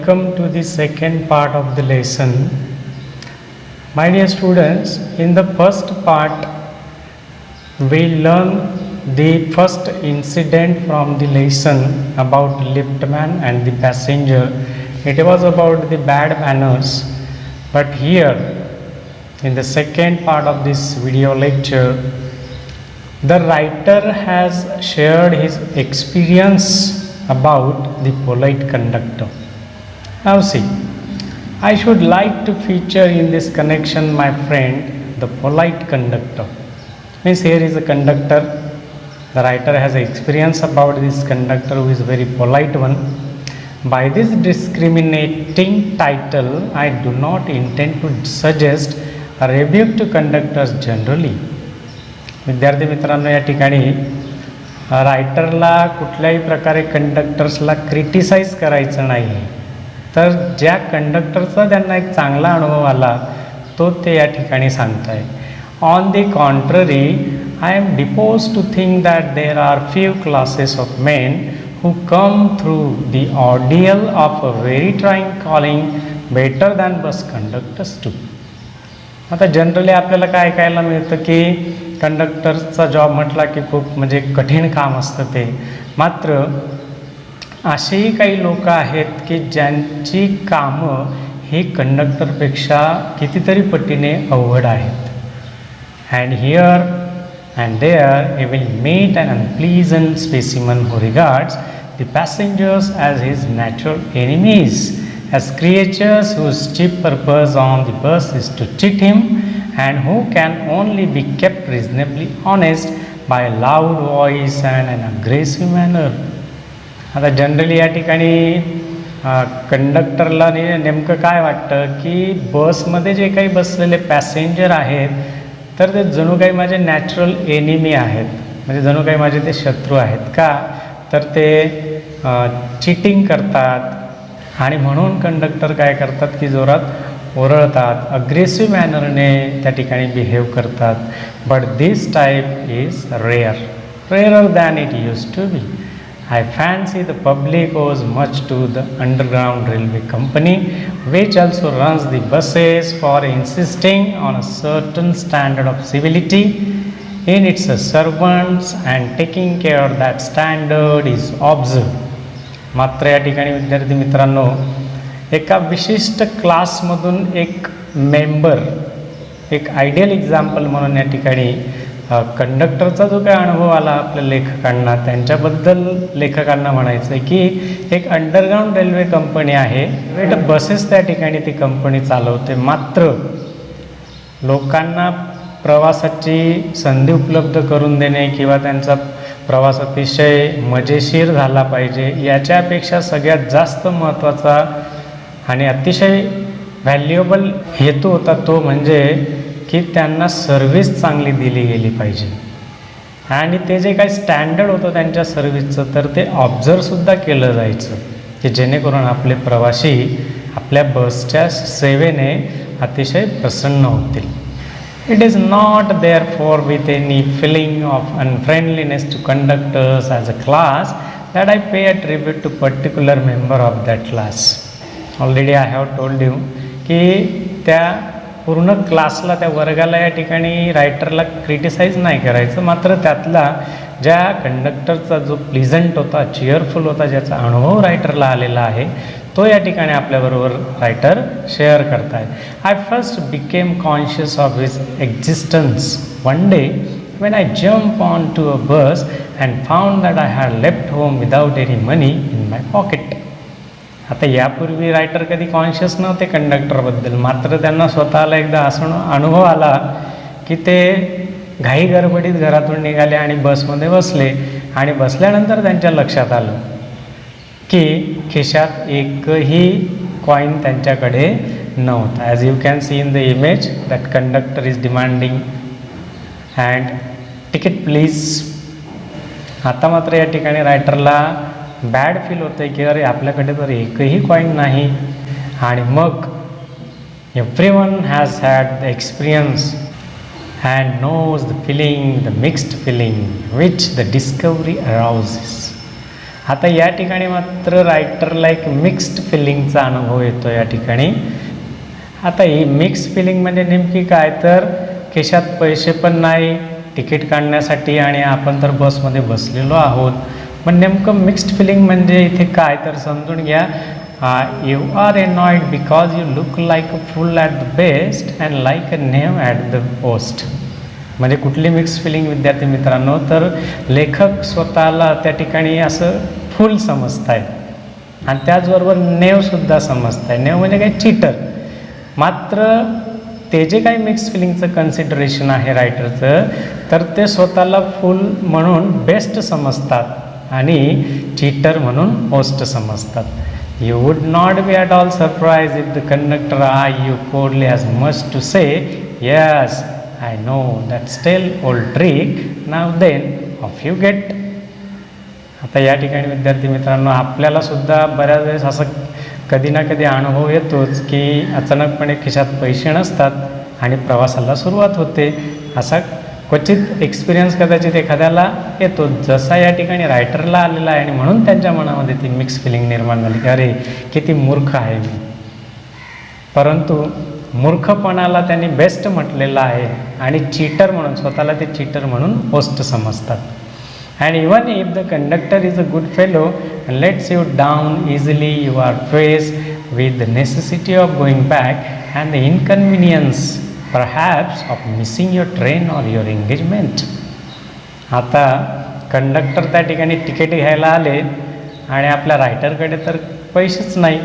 welcome to the second part of the lesson. My dear students, in the first part, we learned the first incident from the lesson about liftman and the passenger. It was about the bad manners. But here, in the second part of this video lecture, the writer has shared his experience about the polite conductor. Now see, I should like to feature in this connection, my friend, the polite conductor. Means here is a conductor. The writer has experience about this conductor who is very polite one. By this discriminating title, I do not intend to suggest a rebuke to conductors generally. विद्यार्थी मित्रांनो, या ठिकाणी रायटरला कुठल्याही प्रकारे कंडक्टर्सला criticise करायचं नाही, तर ज्या कंडक्टरचा त्यांना एक चांगला अनुभव आला तो ते या ठिकाणी सांगत आहे. On the contrary, I am disposed to think that there are few classes of men who come through the ordeal of a very trying calling better than bus conductors too. आता जनरली आपल्याला काय ऐकायला मिळतं की कंडक्टरचा job म्हटला की खूप म्हणजे कठीण काम असतं ते. मात्र असेही काही लोक आहेत की ज्यांची कामं ही कंडक्टरपेक्षा कितीतरी पटीने अवघड आहेत. And here and there he will meet an unpleasant specimen who regards the passengers as his natural enemies, as creatures whose chief purpose on the bus is to cheat him and who can only be kept reasonably honest by a loud voice and an aggressive manner. आता generally या ठिकाणी कंडक्टरला नेमकं काय वाटतं की बसमध्ये जे काही बसलेले पॅसेंजर आहेत तर ते जणू काही माझे नॅचरल एनिमी आहेत, म्हणजे जणू काही माझे ते शत्रू आहेत. का तर ते चिटिंग करतात आणि म्हणून कंडक्टर काय करतात की जोरात ओरडतात, अग्रेसिव्ह मॅनरने त्या ठिकाणी बिहेव करतात. But this type is rare than it use to be. I fancy the public owes much to the Underground Railway Company, which also runs the buses, for insisting on a certain standard of civility in its servants and taking care that standard is observed. मात्र या ठिकाणी विद्यार्थी मित्रांनो, एका विशिष्ट क्लासमधून एक member, एक आयडियल एक्झाम्पल म्हणून या ठिकाणी कंडक्टरचा जो काही अनुभव आला आपल्या लेखकांना, त्यांच्याबद्दल लेखकांना म्हणायचं आहे की एक अंडरग्राऊंड रेल्वे कंपनी आहे, बसेस त्या ठिकाणी ती कंपनी चालवते. मात्र लोकांना प्रवासाची संधी उपलब्ध करून देणे किंवा त्यांचा प्रवास अतिशय मजेशीर झाला पाहिजे याच्यापेक्षा सगळ्यात जास्त महत्त्वाचा आणि अतिशय व्हॅल्युएबल हेतू होता तो म्हणजे की त्यांना सर्व्हिस चांगली दिली गेली पाहिजे. आणि ते जे काही स्टँडर्ड होतं त्यांच्या सर्व्हिसचं तर ते ऑब्झर्वसुद्धा केलं जायचं की जेणेकरून आपले प्रवासी आपल्या बसच्या सेवेने अतिशय प्रसन्न होतील. It is not there for with any feeling of unfriendliness to conductors as a class that I pay a tribute to particular member of that class. Already I have told you की त्या पूर्ण क्लासला, त्या वर्गाला या ठिकाणी रायटरला criticise नाही करायचं. मात्र त्यातला ज्या कंडक्टरचा जो प्लीझंट होता, चिअरफुल होता, ज्याचा अनुभव रायटरला आलेला आहे तो या ठिकाणी आपल्याबरोबर रायटर शेअर करताय. I first became conscious of his existence one day when I jumped onto a bus and found that I had left home without any money in my pocket. आता यापूर्वी रायटर कधी conscious नव्हते कंडक्टरबद्दल, मात्र त्यांना स्वतःला एकदा असं अनुभव आला की ते घाई गडबडीत घरातून निघाले आणि बसमध्ये बसले आणि बसल्यानंतर त्यांच्या लक्षात आलं की खिशात एकही कॉईन त्यांच्याकडे नव्हता. As you can see in the image that conductor is demanding and ticket please. आता मात्र या ठिकाणी रायटरला बॅड फील होतं की अरे आपल्याकडे तर एकही कॉईन नाही. आणि मग everyone has had the experience and knows the feeling, the mixed feeling which the discovery arouses. आता या ठिकाणी मात्र रायटरला एक मिक्स्ड फिलिंगचा अनुभव येतो या ठिकाणी. आता ही मिक्स फिलिंग म्हणजे नेमकी काय, तर खिशात पैसे पण नाही तिकीट काढण्यासाठी आणि आपण तर बसमध्ये बसलेलो आहोत. पण नेमकं मिक्स्ड फिलिंग म्हणजे इथे काय तर समजून घ्या. You are annoyed because you look like a fool at the best and like a name at the post. म्हणजे कुठली मिक्स फिलिंग विद्यार्थी मित्रांनो, तर लेखक स्वतःला त्या ठिकाणी असं फुल समजत आहे आणि त्याचबरोबर नेवसुद्धा समजत आहे. नेव म्हणजे काय, चीटर. मात्र ते जे काही मिक्स फिलिंगचं कन्सिडरेशन आहे रायटरचं, तर ते स्वतःला फुल म्हणून बेस्ट समजतात आणि चीटर म्हणून होस्ट समजतात. You would not be at all surprise if the conductor I you coldly has much to say yes I know that stale old trick now then of you get. आता या ठिकाणी विद्यार्थी मित्रांनो, आपल्याला सुद्धा बऱ्याच वेळेस असं कधी ना कधी अनुभव येतोच की अचानकपणे खिशात पैसे नसतात आणि प्रवासाला सुरुवात होते. असा क्वचित एक्सपिरियन्स कदाचित एखाद्याला येतो, जसा या ठिकाणी रायटरला आलेला आहे आणि म्हणून त्यांच्या मनामध्ये ती मिक्स फिलिंग निर्माण झाली की अरे किती मूर्ख आहे मी. परंतु मूर्खपणाला त्यांनी बेस्ट म्हटलेलं आहे आणि चीटर म्हणून स्वतःला ते चीटर म्हणून होस्ट समजतात. And even if the conductor is a good fellow and lets you down easily, you are faced with the necessity of going back and the inconvenience perhaps of missing your train or your engagement. आता conductor त्या ठिकाणी ticket घ्यायला आले आणि आपल्या रायटरकडे तर पैसेच नाही.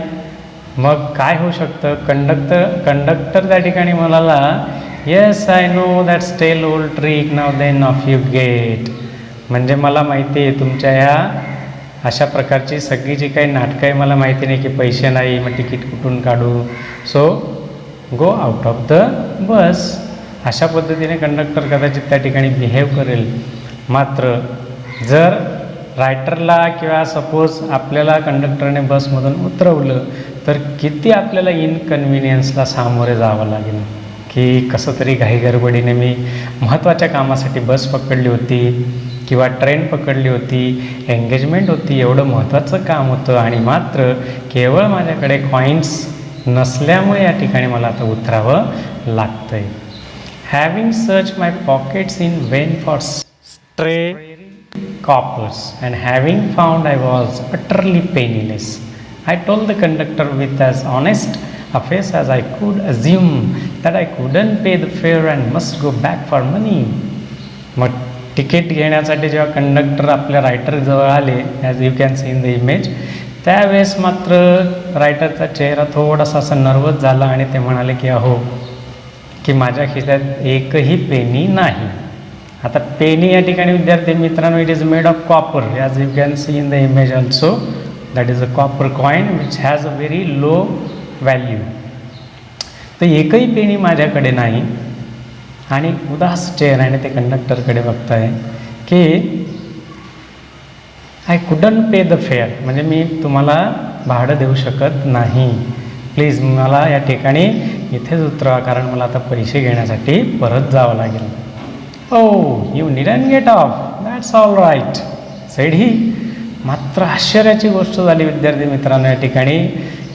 मग काय होऊ शकतं, कंडक्टर त्या ठिकाणी म्हणाला yes I know that stale old trick now then of you get. म्हणजे मला माहिती आहे तुमच्या ह्या अशा प्रकारची सगळी जी काही नाटकं आहे मला माहिती नाही की पैसे नाही मग तिकीट कुठून काढू, so go out of the bus. अशा पद्धतीने कंडक्टर कदाचित त्या ठिकाणी बिहेव करेल. मात्र जर रायटरला किंवा सपोज आपल्याला कंडक्टरने बसमधून उतरवलं तर किती आपल्याला इनकन्व्हिनियन्सला सामोरे जावं लागेल की कसं तरी घाईगडबडीने मी महत्त्वाच्या कामासाठी बस पकडली होती किंवा ट्रेन पकडली होती, एंगेजमेंट होती, एवढं महत्त्वाचं काम होतं आणि मात्र केवळ माझ्याकडे कॉईन्स नसल्यामुळे या ठिकाणी मला आता उतरावं लागतं आहे. Having search my pockets in Wien for stray coppers and having found I was utterly penniless, I told the conductor with as honest a face as I could assume that I couldn't pay the fare and must go back for money. मग ticket घेण्यासाठी जेव्हा conductor आपल्या रायटरजवळ आले, as you can see in the image, त्यावेळेस मात्र रायटरचा चेहरा थोडासा असा नर्वस झाला आणि ते म्हणाले की अहो की माझ्या खिशात एकही पेनी नाही. आता पेनी या ठिकाणी विद्यार्थी मित्रांनो it is made of copper, as you can see in the image also, that is a copper coin which has a very low value. तर एकही पेनी माझ्याकडे नाही आणि उदास चेहऱ्याने ते कंडक्टरकडे बघताय की I couldn't pay the fair, म्हणजे मी तुम्हाला भाडं देऊ शकत नाही, प्लीज मला या ठिकाणी इथेच उतरवा कारण मला आता पैसे घेण्यासाठी परत जावं लागेल. Oh, you needn't get off. That's all right, said he. मात्र आश्चर्याची गोष्ट झाली विद्यार्थी मित्रांनो या ठिकाणी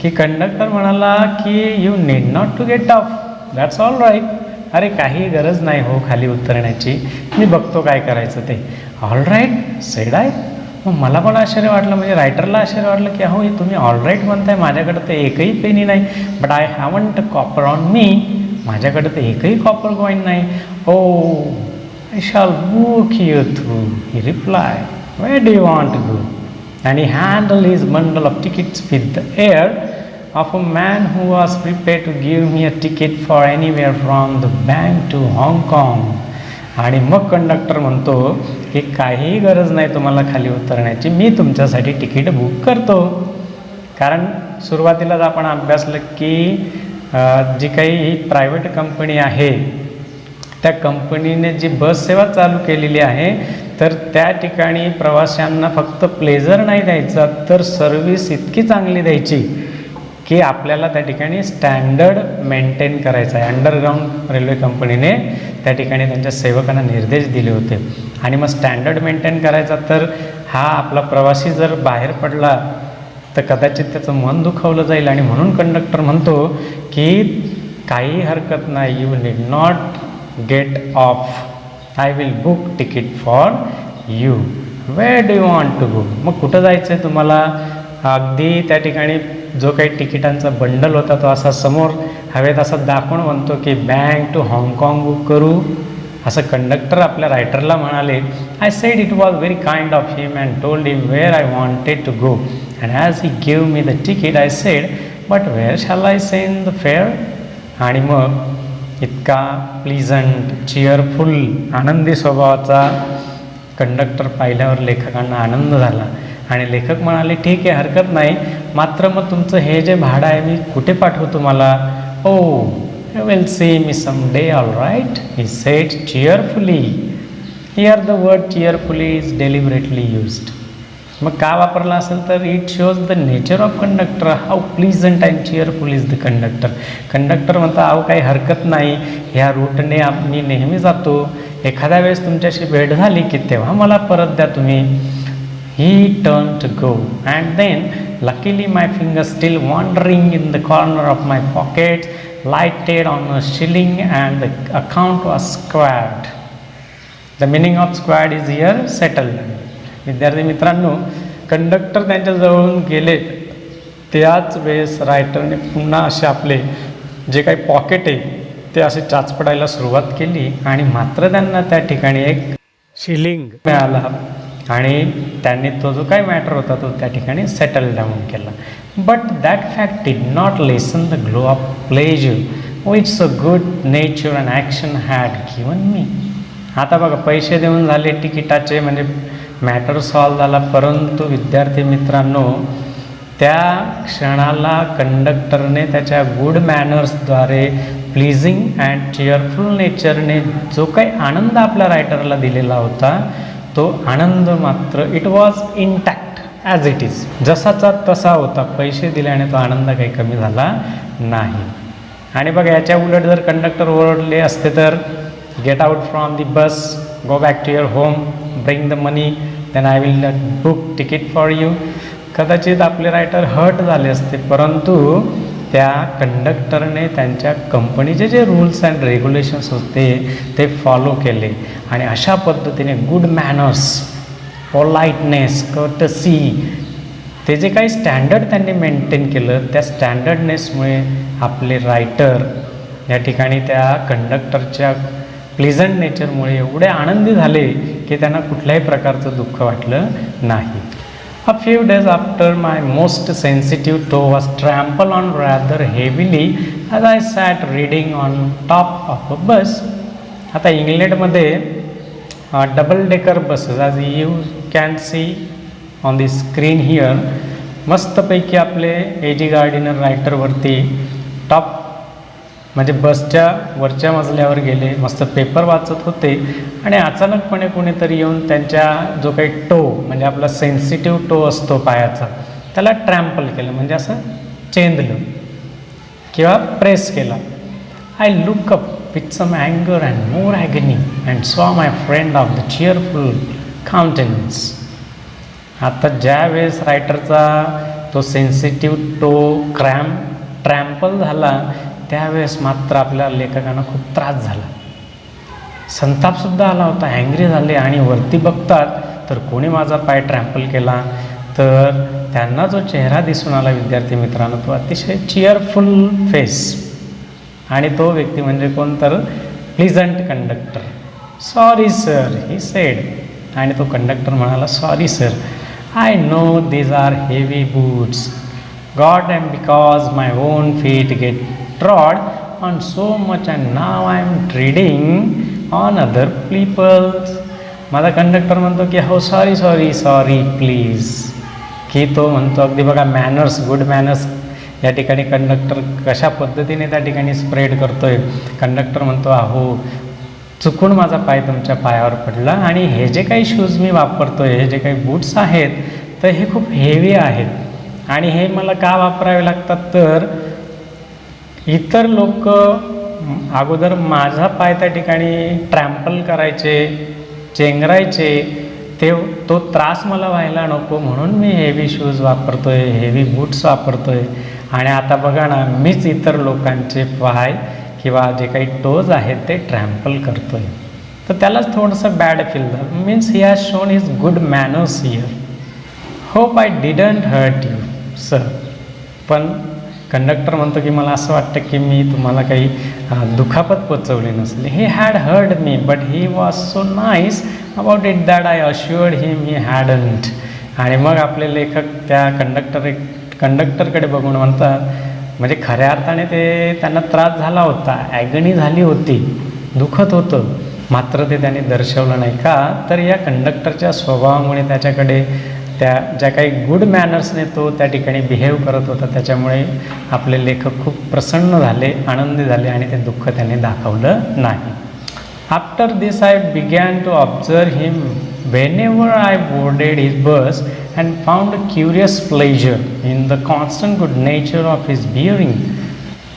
की कंडक्टर म्हणाला की you need not to get off, that's all right. अरे काही गरज नाही हो खाली उतरण्याची, मी बघतो काय करायचं ते. All right said I. मग मला पण आश्चर्य वाटलं, म्हणजे रायटरला आश्चर्य वाटलं की अहो तुम्ही ऑल राईट म्हणताय, माझ्याकडे तर एकही पेनी नाही, but I haven't copper on me, माझ्याकडे तर एकही कॉपर कॉईन नाही. ओ I shall walk you through, he replied. Where do you want to go? And he handled his bundle of tickets with the air of a man who was prepared to give me a ticket for anywhere from the bank to Hong Kong. आणि मग conductor म्हणतो की काहीही गरज नाही तुम्हाला खाली उतरण्याची, मी तुमच्यासाठी तिकीट बुक करतो. कारण सुरुवातीलाच आपण अभ्यासलं की जी काही ही प्रायव्हेट कंपनी आहे त्या कंपनीने जी बस सेवा चालू केलेली आहे तर त्या ठिकाणी प्रवाशांना फक्त प्लेजर नाही द्यायचा तर सर्व्हिस इतकी चांगली द्यायची की आपल्याला त्या ठिकाणी स्टँडर्ड मेंटेन करायचं आहे. अंडरग्राऊंड रेल्वे कंपनीने त्या ठिकाणी त्यांच्या सेवकांना निर्देश दिले होते आणि मग स्टँडर्ड मेंटेन करायचा. तर हा आपला प्रवासी जर बाहेर पडला तर कदाचित त्याचं मन दुखावलं जाईल आणि म्हणून कंडक्टर म्हणतो की काही हरकत नाही, you need not get off, I will book ticket for you, where do you want to go. मग कुठं जायचं आहे तुम्हाला? अगदी त्या ठिकाणी जो काही तिकिटांचा बंडल होता तो असा समोर हवेत असा दाखवून म्हणतो की बँक टू हाँगकाँग बुक करू. असं कंडक्टर आपल्या रायटरला म्हणाले. I said it was very kind of him and told him where I wanted to go and as he give me the ticket I said but where shall I send the fare. आणि मग इतका pleasant, cheerful, आनंदी स्वभावाचा conductor पाहिल्यावर लेखकांना आनंद झाला आणि लेखक म्हणाले ठीक आहे, हरकत नाही, मात्र मग तुमचं हे जे भाडं आहे मी कुठे पाठवू तुम्हाला? Oh you will see me some day, all right, he said cheerfully. Here the word cheerfully is deliberately used. मग का वापरला असेल तर it shows the nature of conductor, how pleasant and cheerful is the conductor. Conductor म्हणता अहो काही हरकत नाही, ह्या रूटने मी नेहमी जातो, एखाद्या वेळेस तुमच्याशी भेट झाली की तेव्हा मला परत द्या तुम्ही. He turned to go and then luckily my fingers still wandering in the corner of my pocket lighted on a shilling and the account was squared. The meaning of squared is here settled. विद्यार्थी मित्रांनो, conductor त्यांच्या जवळून गेले त्याच वेळेस रायटरने पुन्हा असे आपले जे काही पॉकेट आहे ते असे चाचपडायला सुरुवात केली आणि मात्र त्यांना त्या ठिकाणी एक शिलिंग मिळाला आणि त्यांनी तो जो काही मॅटर होता तो त्या ठिकाणी सेटल डाऊन केला. But that fact did not lesson the glow of pleasure which a good nature and action had given me. आता बघा पैसे देऊन झाले तिकिटाचे, म्हणजे मॅटर सॉल्व झाला, परंतु विद्यार्थी मित्रांनो त्या क्षणाला कंडक्टरने त्याच्या गुड मॅनर्सद्वारे प्लीजिंग अँड चिअरफुल नेचरने जो काही आनंद आपल्या रायटरला दिलेला होता तो आनंद मात्र it was intact as it is, जसाचा तसा होता. पैसे दिल्याने तो आनंद काही कमी झाला नाही. आणि बघा याच्या उलट जर कंडक्टर ओरडले असते तर get out from the bus, go back to your home, bring the money, then I will book ticket for you, कदाचित आपले रायटर हर्ट झाले असते. परंतु त्या कंडक्टरने त्यांच्या कंपनीचे जे रूल्स अँड रेग्युलेशन्स होते ते फॉलो केले आणि अशा पद्धतीने गुड मॅनर्स, पोलाइटनेस, कर्टसी, ते जे काही स्टँडर्ड त्यांनी मेंटेन केलं त्या स्टँडर्डनेसमुळे आपले रायटर या ठिकाणी त्या कंडक्टरच्या प्लीझंट नेचरमुळे एवढे आनंदी झाले की त्यांना कुठल्याही प्रकारचं दुःख वाटलं नाही. A few days after my most sensitive toe was trampled on rather heavily as I sat reading on top of a bus. आता इंग्लंडमध्ये double decker buses as you can see on the screen here मस्तपैकी आपले ag Gardiner रायटरवरती top म्हणजे बसच्या वरच्या मजल्यावर गेले, मस्त पेपर वाचत होते आणि अचानकपणे कोणीतरी येऊन त्यांच्या जो काही टो म्हणजे आपला सेन्सिटिव्ह टो असतो पायाचा त्याला ट्रॅम्पल केलं, म्हणजे असं चेंदलं किंवा प्रेस केला. I look up with some अँगर and more agony and saw my friend of the cheerful countenance. आता ज्या वेळेस रायटरचा तो सेन्सिटिव्ह टो ट्रॅम्पल झाला त्यावेळेस मात्र आपल्या लेखकांना खूप त्रास झाला, संतापसुद्धा आला होता, अँग्री झाले आणि वरती बघतात तर कोणी माझा पाय ट्रॅम्पल केला. तर त्यांना जो चेहरा दिसून आला विद्यार्थी मित्रांनो तो अतिशय चिअरफुल फेस आणि तो व्यक्ती म्हणजे कोण तर pleasant conductor. Sorry sir he said, आणि तो कंडक्टर म्हणाला sorry sir, I know these are heavy boots, god and because my own feet get trod on so much and now I am treading on other people's. माझा conductor म्हणतो की हो sorry sorry sorry please, की तो म्हणतो अगदी बघा manners, good manners या ठिकाणी कंडक्टर कशा पद्धतीने त्या ठिकाणी स्प्रेड करतोय. कंडक्टर म्हणतो अहो चुकून माझा पाय तुमच्या पायावर पडला आणि हे जे काही शूज मी वापरतोय, हे जे काही बूट्स आहेत तर हे खूप हेवी आहेत आणि हे मला का वापरावे लागतात तर इतर लोक अगोदर माझा पाय त्या ठिकाणी ट्रॅम्पल करायचे, चेंगरायचे, तो त्रास मला व्हायला नको म्हणून मी हेवी शूज वापरतो आहे, हेवी बूट्स वापरतो आहे. आणि आता बघा ना, मीच इतर लोकांचे पाय किंवा जे काही टोज आहेत ते ट्रॅम्पल करतो आहे. तर त्यालाच थोडंसं बॅड फील झालं. Means he has shown his good manners here. Hope I didn't hurt you sir. पण कंडक्टर म्हणतो की मला असं वाटतं की मी तुम्हाला काही दुखापत पोचवली नसली. He had heard me but he was so nice about it that I assured him he hadn't. आणि मग आपले लेखक त्या कंडक्टरकडे बघून म्हणतात, म्हणजे खऱ्या अर्थाने त्यांना त्रास झाला होता, ॲगनी झाली होती, दुखत होतं, मात्र ते त्यांनी दर्शवलं नाही. का तर या कंडक्टरच्या स्वभावामुळे त्याच्याकडे त्या ज्या काही गुड मॅनर्सने तो त्या ठिकाणी बिहेव करत होता त्याच्यामुळे आपले लेखक खूप प्रसन्न झाले, आनंदी झाले आणि ते दुःख त्यांनी दाखवलं नाही. After this I began to observe him whenever I boarded his bus and found a curious pleasure in the constant good nature of his bearing.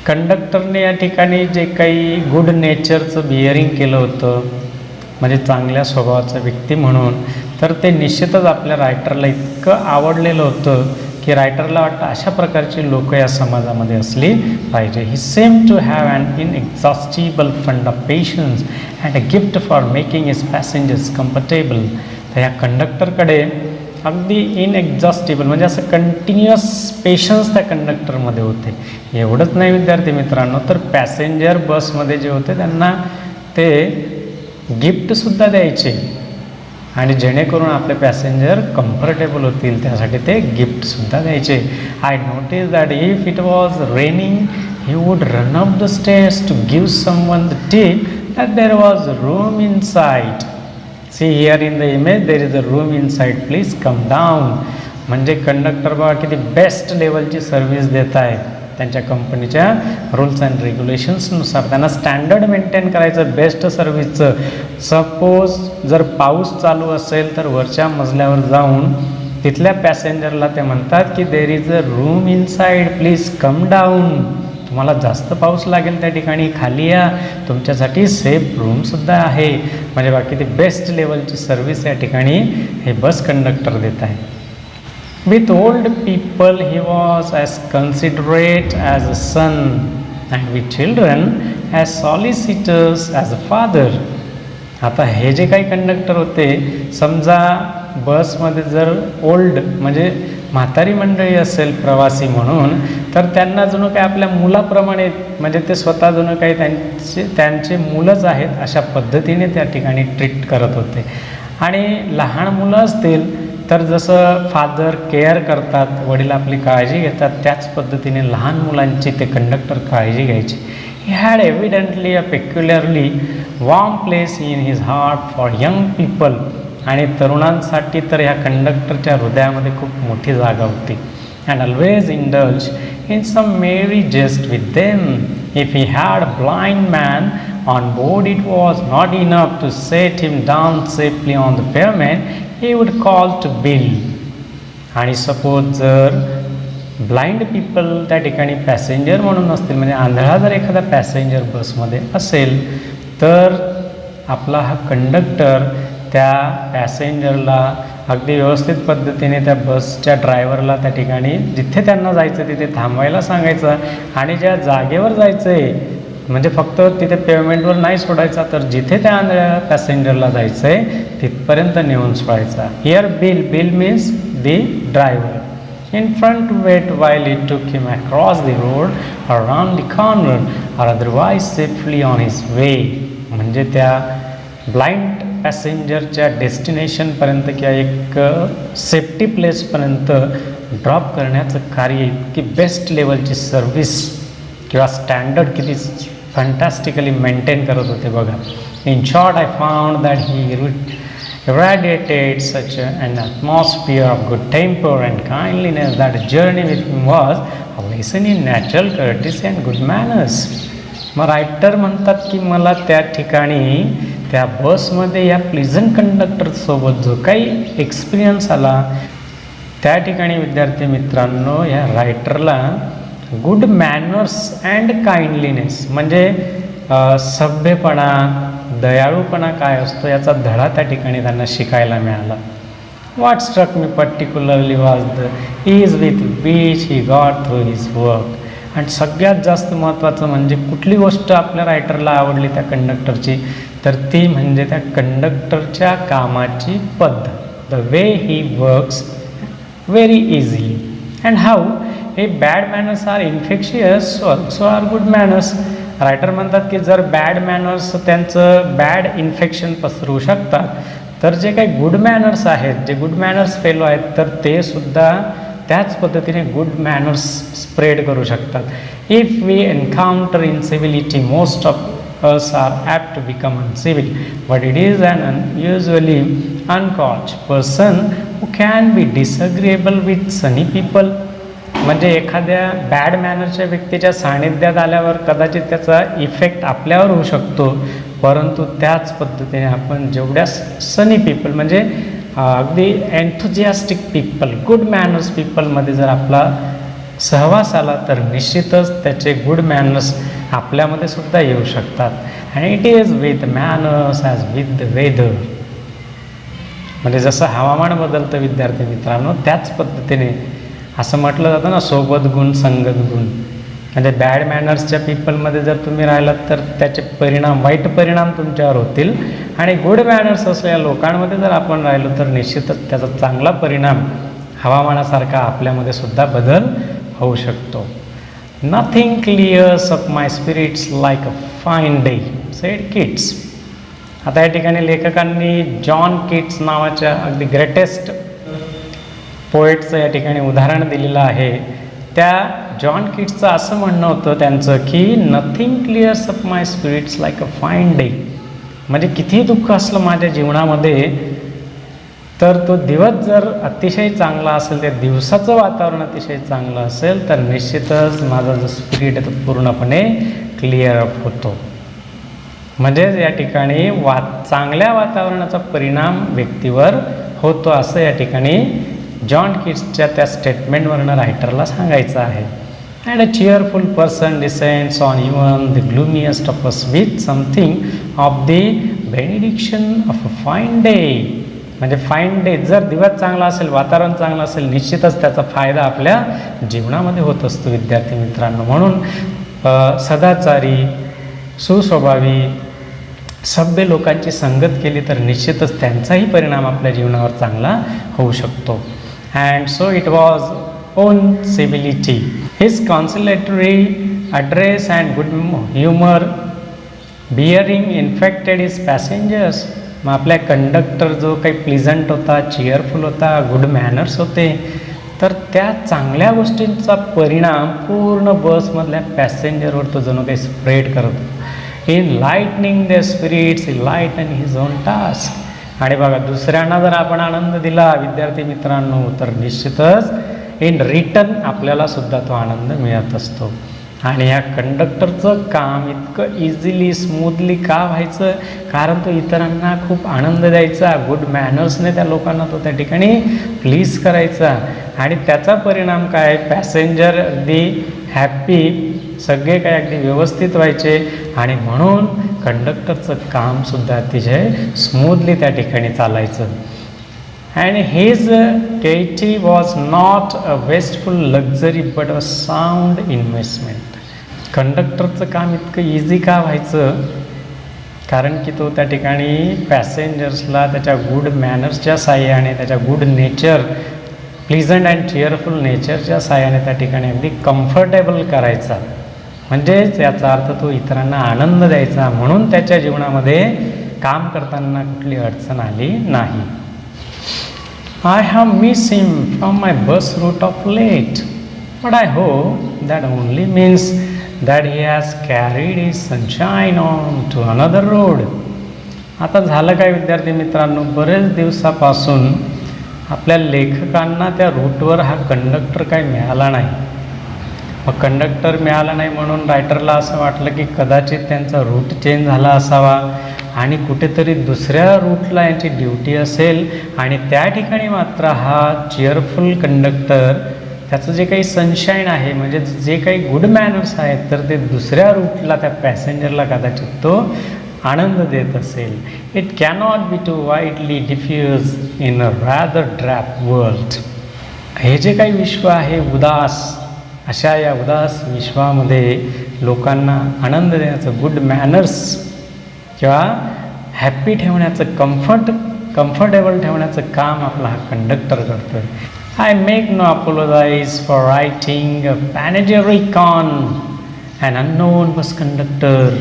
कंडक्टरने या ठिकाणी जे काही गुड नेचरचं बिअरिंग केलं होतं, म्हणजे चांगल्या स्वभावाचा व्यक्ती म्हणून, तर ते निश्चितच आपल्या रायटरला इतकं आवडलेलं होतं की रायटरला वाटतं अशा प्रकारची लोकं या समाजामध्ये असली पाहिजे. He seemed to have an inexhaustible fund of patience and a gift for making his passengers comfortable. तर ह्या कंडक्टरकडे अगदी इनएक्झॉस्टिबल म्हणजे असं कंटिन्युअस पेशन्स त्या कंडक्टरमध्ये होते. एवढंच नाही विद्यार्थी मित्रांनो, तर पॅसेंजर बसमध्ये जे होते त्यांना ते गिफ्टसुद्धा द्यायचे आणि जेणेकरून आपले पॅसेंजर कम्फर्टेबल होतील त्यासाठी ते गिफ्टसुद्धा द्यायचे. I notice that if it was raining he would run up the stairs to give someone the tip that there was room in sight. See here in the image there is a room in sight, please come down. म्हणजे conductor बघा किती best लेवलची service देत आहेत. त्यांच्या कंपनीच्या rules and रेग्युलेशन्सनुसार त्यांना standard maintain करायचं best सर्व्हिसचं. Suppose जर पाऊस चालू असेल तर वरच्या मजल्यावर जाऊन तिथल्या पॅसेंजरला ते म्हणतात की देर is a room in side, please come down. तुम्हाला जास्त पाऊस लागेल त्या ठिकाणी खाली या, तुमच्यासाठी सेफ रूमसुद्धा आहे. म्हणजे बाकी ती बेस्ट लेवलची सर्व्हिस या ठिकाणी हे बस कंडक्टर देत आहे. With old people he was as considerate as a son and with children as solicitous as a father. आता हे जे काही कंडक्टर होते, समजा बसमध्ये जर ओल्ड म्हणजे म्हातारी मंडळी असेल प्रवासी म्हणून, तर त्यांना जणू काही आपल्या मुलाप्रमाणे म्हणजे ते स्वतः जणू काही त्यांचे मुलंच आहेत अशा पद्धतीने त्या ठिकाणी ट्रीट करत होते. आणि लहान मुलं असतील तर जसं फादर केअर करतात, वडील आपली काळजी घेतात, त्याच पद्धतीने लहान मुलांची ते कंडक्टर काळजी घ्यायची. He had evidently a peculiarly warm place in his heart for young people. आणि तरुणांसाठी तर ह्या कंडक्टरच्या हृदयामध्ये खूप मोठी जागा होती. And always indulge in some merry jest with them. If he had blind man on board it was not enough to set him down safely on the pavement, he would call to Bill. आणि suppose जर blind people त्या ठिकाणी passenger म्हणून असतील, म्हणजे आंधळा जर एखादा पॅसेंजर बसमध्ये असेल तर आपला हा कंडक्टर त्या पॅसेंजरला अगदी व्यवस्थित पद्धतीने त्या बसच्या ड्रायव्हरला त्या ठिकाणी जिथे त्यांना जायचं तिथे थांबवायला सांगायचं आणि ज्या जागेवर जायचं आहे म्हणजे फक्त तिथे पेमेंटवर नाही सोडायचा, तर जिथे त्या आंधळ्या पॅसेंजरला जायचं आहे तिथपर्यंत नेऊन सोडायचा. Here bill means the driver. in front to wait while he took him across the road or around the corner or otherwise safely on his way. म्हणजे त्या ब्लाइंड पॅसेंजरच्या डेस्टिनेशनपर्यंत किंवा एक सेफ्टी प्लेसपर्यंत ड्रॉप करण्याचं कार्य इतकी बेस्ट लेवलची सर्व्हिस किंवा standard किती फंटॅस्टिकली maintain करत होते बघा. In short I found that he irradiated such an atmosphere of good temper and kindliness that a journey with him was a lesson in natural courtesy and good manners. मग writer म्हणतात की मला त्या ठिकाणी त्या बसमध्ये या प्लीझंट कंडक्टरसोबत जो काही एक्सपिरियन्स आला त्या ठिकाणी विद्यार्थी मित्रांनो या रायटरला गुड मॅनर्स अँड काइंडलीनेस म्हणजे सभ्यपणा, दयाळूपणा काय असतो याचा धडा त्या ठिकाणी त्यांना शिकायला मिळाला. What struck me particularly was the ease with which he got through his work. आणि सगळ्यात जास्त महत्त्वाचं म्हणजे कुठली गोष्ट आपल्या रायटरला आवडली त्या कंडक्टरची, तर ती म्हणजे त्या कंडक्टरच्या कामाची पद्धत. The way he works very easily and how he bad manners are infectious so are good manners. Writer म्हणतात की जर बॅड मॅनर्स त्यांचं बॅड इन्फेक्शन पसरवू शकतात, तर जे काही गुड मॅनर्स आहेत, जे गुड मॅनर्स फेलो आहेत, तर ते सुद्धा त्याच पद्धतीने गुड मॅनर्स स्प्रेड करू शकतात. If we encounter incivility most of us are apt to become uncivil, but it is an unusually uncouth person who can be disagreeable with sunny people. म्हणजे एखाद्या बॅड मॅनरच्या व्यक्तीच्या सानिध्यात आल्यावर कदाचित त्याचा इफेक्ट आपल्यावर होऊ शकतो, परंतु त्याच पद्धतीने आपण जेवढ्या सनी पीपल म्हणजे अगदी एन्थुजियास्टिक पीपल, गुड मॅनर्स पीपलमध्ये जर आपला सहवास आला तर निश्चितच त्याचे गुड मॅनर्स आपल्यामध्ये सुद्धा येऊ शकतात. आणि it is with manners as with the weather. म्हणजे जसं हवामान बदलतं विद्यार्थी मित्रांनो, त्याच पद्धतीने असं म्हटलं जातं ना, सोबत गुण संगत गुण. म्हणजे बॅड मॅनर्सच्या पीपलमध्ये जर तुम्ही राहिलात तर त्याचे परिणाम, वाईट परिणाम तुमच्यावर होतील, आणि गुड मॅनर्स असलेल्या लोकांमध्ये जर आपण राहिलो तर निश्चितच त्याचा चांगला परिणाम हवामानासारखा आपल्यामध्ये सुद्धा बदल होऊ शकतो. Nothing clears up my spirits like a fine day said Keats. आता या ठिकाणी लेखकांनी जॉन किट्स नावाच्या अगदी ग्रेटेस्ट पोएटचं या ठिकाणी उदाहरण दिलेलं आहे. त्या जॉन किट्सचं असं म्हणणं होतं त्यांचं की nothing clears up my spirits like a fine day. म्हणजे कितीही दुःख असलं माझ्या जीवनामध्ये, तर तो दिवस जर अतिशय चांगला असेल, त्या दिवसाचं वातावरण अतिशय चांगलं असेल, तर निश्चितच माझा जो स्पिरिट आहे तो पूर्णपणे क्लिअर अप होतो. म्हणजेच या ठिकाणी चांगल्या वातावरणाचा परिणाम व्यक्तीवर होतो, असं या ठिकाणी जॉन किट्सच्या त्या स्टेटमेंटवरनं रायटरला सांगायचं आहे. And a cheerful person descends on even the gloomiest of us with something of the benediction of a fine day. म्हणजे फाईन डे, जर दिवस चांगला असेल, वातावरण चांगलं असेल, निश्चितच त्याचा फायदा आपल्या जीवनामध्ये होत असतो विद्यार्थी मित्रांनो. म्हणून सदाचारी, सुस्वभावी, सभ्य लोकांची संगत केली तर निश्चितच त्यांचाही परिणाम आपल्या जीवनावर चांगला होऊ शकतो. And so it was own civility, his conciliatory address and good humor bearing infected his passengers. मग आपल्या कंडक्टर जो काही प्लीझंट होता, चिअरफुल होता, गुड मॅनर्स होते, तर त्या चांगल्या गोष्टींचा परिणाम पूर्ण बसमधल्या पॅसेंजरवर तो जणू काही स्प्रेड करत होता. In lightning the spirits in light and his own task. आणि बघा, दुसऱ्यांना जर आपण आनंद दिला विद्यार्थी मित्रांनो, तर निश्चितच इन रिटर्न आपल्याला सुद्धा तो आनंद मिळत असतो. आणि ह्या कंडक्टरचं काम इतकं इझिली, स्मूथली का व्हायचं? कारण तो इतरांना खूप आनंद द्यायचा, गुड मॅनर्सने त्या लोकांना तो त्या ठिकाणी प्लीज करायचा. आणि त्याचा परिणाम काय? पॅसेंजर अगदी हॅप्पी, सगळे काय अगदी व्यवस्थित व्हायचे. आणि म्हणून कंडक्टरचं कामसुद्धा अतिशय स्मूथली त्या ठिकाणी चालायचं. And his gaiety was not a wasteful luxury but a sound investment. कंडक्टरचं काम इतकं इझी का व्हायचं? कारण की तो त्या ठिकाणी पॅसेंजर्सला त्याच्या गुड मॅनर्सच्या साहाय्याने, त्याच्या good nature, pleasant and cheerful नेचरच्या साहाय्याने त्या ठिकाणी अगदी कम्फर्टेबल करायचा. म्हणजेच याचा अर्थ तो इतरांना आनंद द्यायचा. म्हणून त्याच्या जीवनामध्ये काम करताना कुठली अडचण आली नाही. I have miss him from my bus route of late, but I hope that only means that he has carried his sunshine on to another road. आता झालं काय विद्यार्थी मित्रांनो, बरेच दिवसापासून आपल्या लेखकांना त्या रूटवर हा कंडक्टर काही मिळाला नाही. मग कंडक्टर मिळाला नाही म्हणून रायटरला असं वाटलं की कदाचित त्यांचा रूट चेंज झाला असावा आणि कुठेतरी दुसऱ्या रूटला यांची ड्युटी असेल आणि त्या ठिकाणी मात्र हा चेअरफुल कंडक्टर त्याचं जे काही सनशाईन आहे म्हणजे जे काही गुड मॅनर्स आहेत तर ते दुसऱ्या रूटला त्या पॅसेंजरला कदाचित तो आनंद देत असेल. It cannot be too widely diffused in a rather drab world. हे जे काही विश्व आहे उदास, अशा या उदास विश्वामध्ये लोकांना आनंद देण्याचं, गुड मॅनर्स किंवा हॅप्पी ठेवण्याचं, कम्फर्टेबल ठेवण्याचं काम आपला हा कंडक्टर करतो आहे. I make no apologize for writing a panegyric on an unknown bus conductor.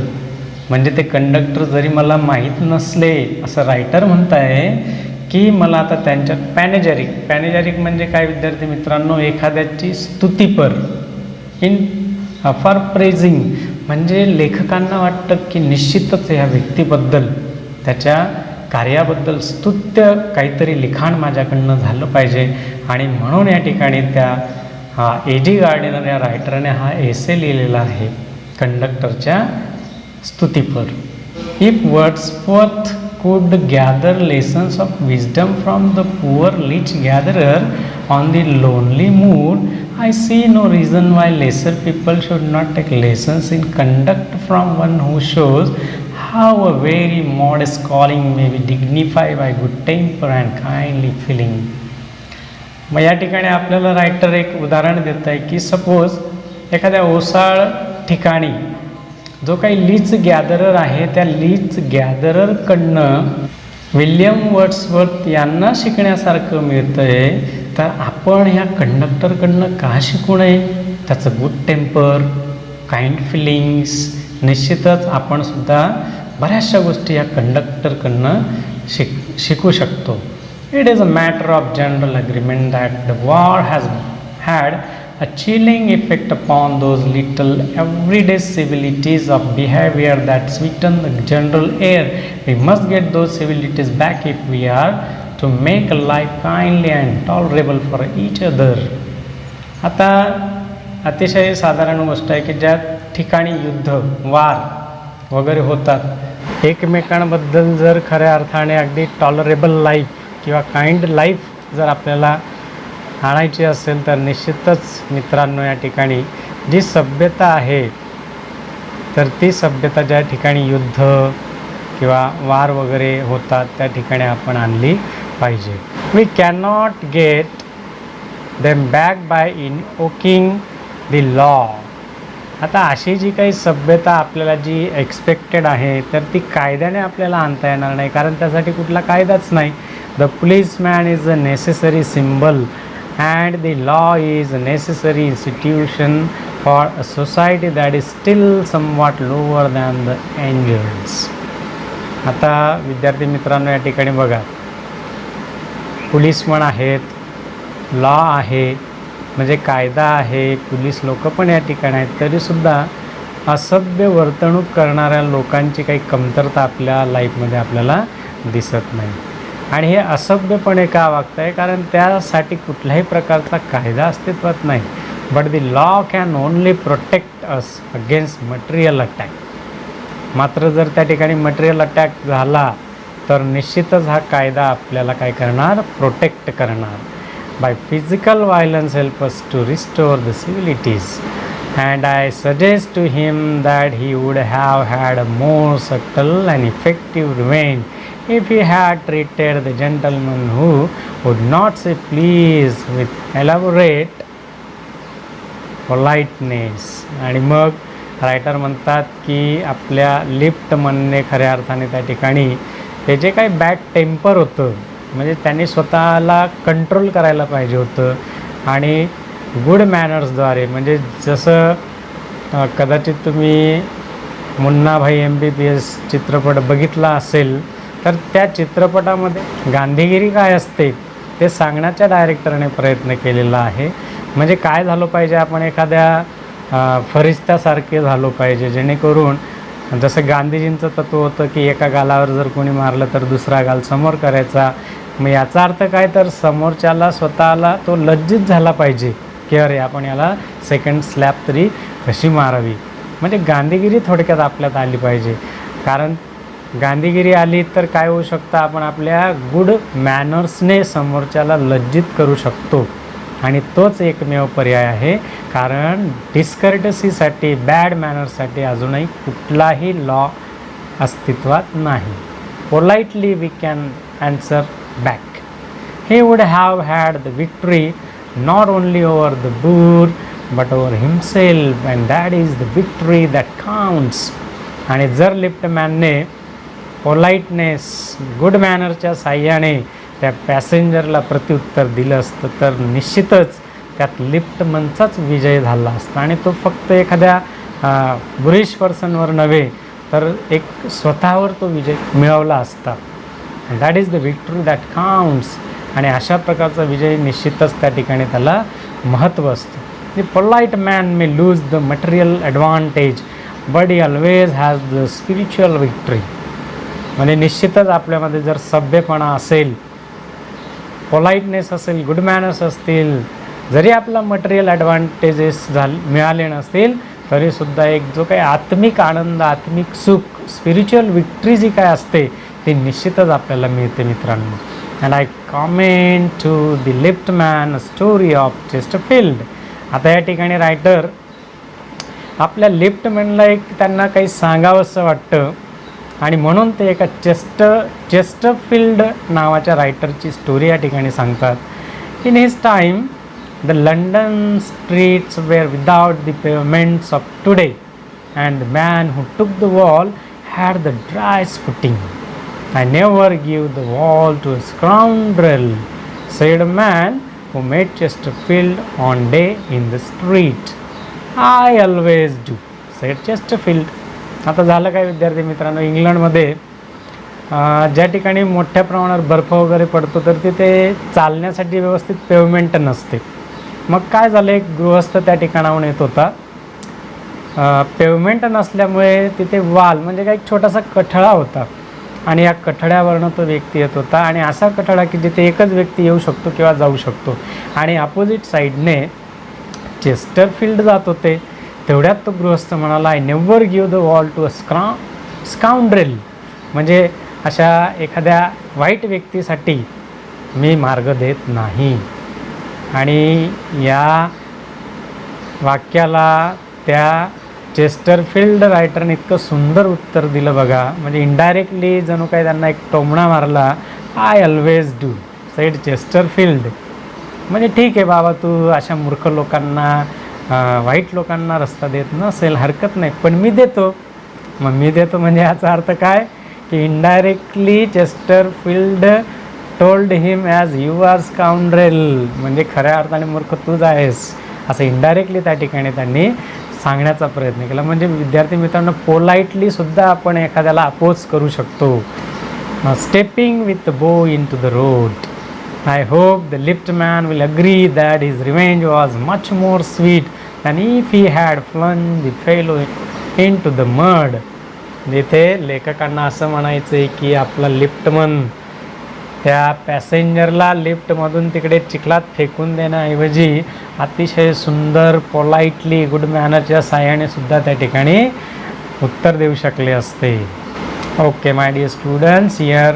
म्हणजे ते कंडक्टर जरी मला माहीत नसले असं रायटर म्हणत आहे की मला आता त्यांच्या पॅनेजेरिक म्हणजे काय विद्यार्थी मित्रांनो, एखाद्याची स्तुतीपर इन फॉर प्रेझिंग म्हणजे लेखकांना वाटतं की निश्चितच ह्या व्यक्तीबद्दल, त्याच्या कार्याबद्दल स्तुत्य काहीतरी लिखाण माझ्याकडनं झालं पाहिजे आणि म्हणून या ठिकाणी त्या A.G. गार्डिनर या रायटरने हा एसे लिहिलेला आहे कंडक्टरच्या स्तुतीपर. If Wordsworth could gather lessons of wisdom from the poor leech gatherer on the lonely moor, I see no reason why lesser people should not take lessons in conduct from one who shows how a very modest calling may be dignified by good temper and kindly feeling. मग या ठिकाणी आपल्याला writer एक उदाहरण देत आहे की suppose एखाद्या ओसाळ ठिकाणी जो काही लीच गॅदरर आहे त्या लीच गॅदररकडनं विल्यम वर्ड्सवर्थ यांना शिकण्यासारखं मिळतं आहे, तर आपण ह्या कंडक्टरकडनं का शिकू नये? त्याचं गुड टेम्पर, काइंड फिलिंग्स, निश्चितच आपण सुद्धा बऱ्याचशा गोष्टी या कंडक्टरकडनं शिकू शकतो. It is a matter of general agreement that the war has had a chilling effect upon those little everyday civilities of behavior that sweeten the general air. We must get those civilities back if we are to make life kindly and tolerable for each other. आता अतिशय साधारण गोष्ट आहे की ज्या ठिकाणी युद्ध, वार वगैरे होतात, एकमेकांबद्दल जर खऱ्या अर्थाने अगदी टॉलरेबल लाईफ किंवा काइंड लाईफ जर आपल्याला आणायची असेल तर निश्चितच मित्रांनो या ठिकाणी जी सभ्यता आहे तर ती सभ्यता ज्या ठिकाणी युद्ध किंवा वार वगैरे होतात त्या ठिकाणी आपण आणली पाहिजे. We cannot get them back by invoking the law. आता अशी जी काही सभ्यता आपल्याला जी एक्सपेक्टेड आहे तर ती कायद्याने आपल्याला आणता येणार नाही, कारण त्यासाठी कुठला कायदाच नाही. The policeman is a necessary symbol and the law is a necessary institution for a society that is still somewhat lower than the angels. आता विद्यार्थी मित्रांनो या ठिकाणी बघा, पोलीस पण आहेत, लॉ आहे म्हणजे कायदा आहे, पोलीस लोक पण या ठिकाणी आहेत, तरीसुद्धा असभ्य वर्तणूक करणाऱ्या लोकांची काही कमतरता आपल्या लाईफमध्ये आपल्याला दिसत नाही. आणि हे असभ्यपणे का वागत आहे? कारण त्यासाठी कुठल्याही प्रकारचा कायदा अस्तित्वात नाही. But the law can only protect us against material attack. मात्र जर त्या ठिकाणी मटेरियल अटॅक झाला तर निश्चितच हा कायदा आपल्याला काय करणार? प्रोटेक्ट करणार. By physical violence help us to restore the civilities and I suggest to him that he would have had a more subtle and effective revenge if he had treated the gentleman who would not say please with elaborate politeness. आणि मग writer म्हणतात की आपल्या lift म्हणणे खऱ्या अर्थाने त्या ठिकाणी ते जे काही बॅड टेम्पर होतं म्हणजे त्यांनी स्वतःला कंट्रोल करायला पाहिजे होतं आणि गुड मॅनर्सद्वारे म्हणजे जसं कदाचित तुम्ही मुन्नाभाई MBBS चित्रपट बघितला असेल तर त्या चित्रपटामध्ये गांधीगिरी काय असते ते सांगण्याच्या डायरेक्टरने प्रयत्न केलेला आहे. म्हणजे काय झालं पाहिजे, आपण एखाद्या फरिश्त्यासारखे झालो पाहिजे, जेणेकरून जसं गांधीजींचं तत्त्व होतं की एका गालावर जर कोणी मारलं तर दुसरा गाल समोर करायचा. मग याचा अर्थ काय तर समोरच्याला स्वतःला तो लज्जित झाला पाहिजे की अरे आपण याला सेकंड स्लॅप तरी कशी मारावी. म्हणजे गांधीगिरी थोडक्यात आपल्यात आली पाहिजे. कारण गांधीगिरी आली तर काय होऊ शकतं, आपण आपल्या गुड मॅनर्सने समोरच्याला लज्जित करू शकतो. आणि तोच एकमेव पर्याय आहे. कारण डिस्कर्टसीसाठी, बॅड मॅनर्ससाठी अजूनही कुठलाही लॉ अस्तित्वात नाही. Politely we can answer back. He would have had the victory not only over the boor but over himself, and that is the victory that counts. आणि जर लिफ्टमॅनने पोलाइटनेस, गुड मॅनरच्या साह्याने त्या पॅसेंजरला प्रत्युत्तर दिलं असतं तर निश्चितच त्यात लिफ्टमनचाच विजय झाला असता. आणि तो फक्त एखाद्या बुरिश पर्सनवर नव्हे तर एक स्वतःवर तो विजय मिळवला असता. That is the victory that counts. आणि अशा प्रकारचा विजय निश्चितच त्या ठिकाणी त्याला महत्त्व असतं. The polite man may lose the material advantage but he always has the spiritual victory. म्हणजे निश्चितच आपल्यामध्ये जर सभ्यपणा असेल, पोलाइटनेस असेल, गुड मॅनर्स असतील, जरी आपला मटेरियल ॲडव्हान्टेजेस मिळाले नसतील तरीसुद्धा एक जो काही आत्मिक आनंद, आत्मिक सुख, स्पिरिच्युअल विक्ट्री जी काय असते ती निश्चितच आपल्याला मिळते मित्रांनो. And I comment to the liftman story of Chesterfield. आता या ठिकाणी रायटर आपल्या लिफ्टमॅनला एक त्यांना काही सांगावंसं वाटतं आणि म्हणून ते एका चेस्टरफील्ड नावाच्या रायटरची स्टोरी या ठिकाणी सांगतात. In his time the London streets were without the pavements of today and the man who took the wall had the driest footing. I never give the wall to a scoundrel, said a man who made Chesterfield on day in the street. I always do, said Chesterfield. आता झालं काय विद्यार्थी मित्रांनो, इंग्लंडमध्ये ज्या ठिकाणी मोठ्या प्रमाणावर बर्फ वगैरे पडतो तर तिथे चालण्यासाठी व्यवस्थित पेवमेंट नसते. मग काय झालं, एक गृहस्थ त्या ठिकाणाहून येत होता. पेवमेंट नसल्यामुळे तिथे वाल म्हणजे काय एक छोटासा कठडा होता आणि या कठड्यावरनं तो व्यक्ती येत होता. आणि असा कठडा की जिथे एकच व्यक्ती येऊ शकतो किंवा जाऊ शकतो. आणि अपोजिट साईडने चेस्टरफील्ड जात होते. तेवढ्यात तो गृहस्थ म्हणाला, I never give the wall to a scoundrel. म्हणजे अशा एखाद्या वाईट व्यक्तीसाठी मी मार्ग देत नाही. आणि या वाक्याला त्या चेस्टरफील्ड रायटरने इतकं सुंदर उत्तर दिलं बघा. म्हणजे इनडायरेक्टली जणू काही त्यांना एक टोमणा मारला. I always do, said Chesterfield. म्हणजे ठीक आहे बाबा, तू अशा मूर्ख लोकांना, वाईट लोकांना रस्ता देत नसेल, हरकत नाही, पण मी देतो. मग मी देतो म्हणजे याचा अर्थ काय की indirectly Chesterfield told him as you are scoundrel. म्हणजे खऱ्या अर्थाने मूर्ख तूच आहेस असं इनडायरेक्टली त्या ठिकाणी त्यांनी सांगण्याचा प्रयत्न केला. म्हणजे विद्यार्थी मित्रांनो, पोलाइटली सुद्धा आपण एखाद्याला अपोज करू शकतो. Stepping with bow in to the road. I hope the liftman will agree that his revenge was much more sweet than if he had plunged the fellow into the mud. जिथे लेखकांना असं म्हणायचं आहे की आपला liftman त्या पॅसेंजरला लिफ्टमधून तिकडे चिखलात फेकून देण्याऐवजी अतिशय सुंदर, पोलाइटली, गुड मॅनरच्या साह्याने सुद्धा त्या ठिकाणी उत्तर देऊ शकले असते. Okay my dear students, here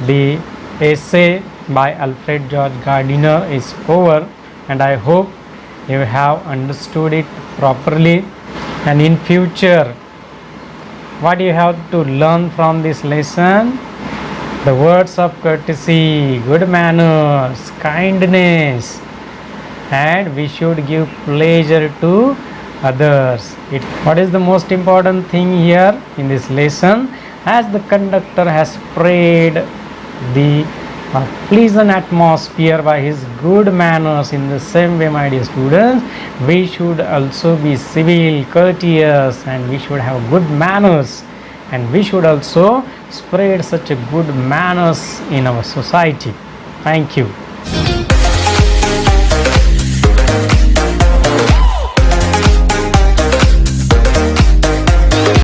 the essay by Alfred George Gardiner is over, and I hope you have understood it properly. And in future, what you have to learn from this lesson? The words of courtesy, good manners, kindness, and we should give pleasure to others. What is the most important thing here in this lesson? As the conductor has sprayed the pleasant atmosphere by his good manners, in the same way my dear students, we should also be civil, courteous, and we should have good manners, and we should also spread such a good manners in our society. Thank you.